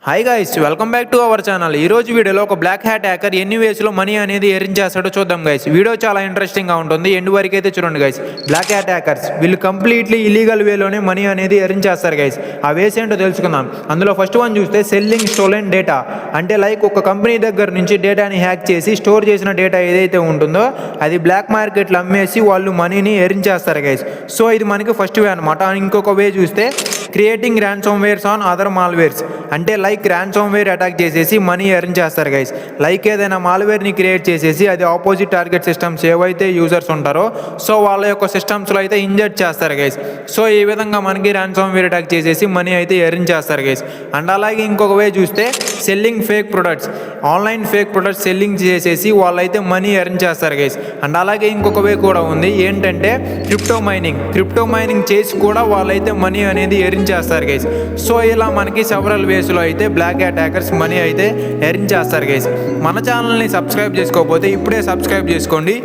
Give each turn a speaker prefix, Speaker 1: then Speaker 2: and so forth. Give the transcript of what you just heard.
Speaker 1: Hi guys, welcome back to our channel. ఈ రోజు వీడియోలో ఒక బ్లాక్ హ్యాట్ హ్యాకర్ ఎన్ని వేస్లో మనీ అనేది ఎర్న్ చేస్తాడో చూద్దాం గైస్. వీడియో చాలా ఇంట్రెస్టింగ్గా ఉంటుంది, ఎండ్ వరకు అయితే చూడండి గైస్. బ్లాక్ హ్యాట్ హ్యాకర్స్ వీళ్ళు కంప్లీట్లీ ఇలీగల్ వేలోనే మనీ అనేది ఎర్న్ చేస్తారు గైస్. ఆ వేస్ ఏంటో తెలుసుకుందాం. అందులో ఫస్ట్ వన్ చూస్తే సెల్లింగ్ స్టోలెన్ డేటా. అంటే లైక్ ఒక కంపెనీ దగ్గర నుంచి డేటాని హ్యాక్ చేసి స్టోర్ చేసిన డేటా ఏదైతే ఉంటుందో అది బ్లాక్ మార్కెట్లో అమ్మేసి వాళ్ళు మనీని ఎర్న్ చేస్తారు గైస్. సో ఇది మనకి ఫస్ట్ వే అనమాట. ఇంకొక వే చూస్తే క్రియేటింగ్ ర్యాన్సమ్వేర్స్ ఆన్ అదర్ మాల్వేర్స్. అంటే లైక్ ర్యాన్సమ్వేర్ అటాక్ చేసేసి మనీ ఎర్న్ చేస్తారు గైస్. లైక్ ఏదైనా మాల్వేర్ని క్రియేట్ చేసేసి అది ఆపోజిట్ టార్గెట్ సిస్టమ్స్ ఏవైతే యూజర్స్ ఉంటారో సో వాళ్ళ యొక్క సిస్టమ్స్లో అయితే ఇంజెక్ట్ చేస్తారు గైస్. సో ఈ విధంగా మనకి ర్యాన్సమ్వేర్ అటాక్ చేసేసి మనీ అయితే ఎర్న్ చేస్తారు గైస్. అండ్ అలాగే ఇంకొక వే చూస్తే selling fake products. Online fake products selling చేసేసి వాళ్ళైతే మనీ ఎర్న్ చేస్తారు గైస్. అండ్ అలాగే ఇంకొక వే కూడా ఉంది, ఏంటంటే క్రిప్టో మైనింగ్ చేసి కూడా వాళ్ళైతే మనీ అనేది ఎర్న్ చేస్తారు గైస్. సో ఇలా మనకి సెవరల్ వేస్లో అయితే బ్లాక్ హ్యాట్ హ్యాకర్స్ మనీ అయితే ఎర్న్ చేస్తారు గైస్. మన ఛానల్ని సబ్స్క్రైబ్ చేసుకోకపోతే ఇప్పుడే సబ్స్క్రైబ్ చేసుకోండి.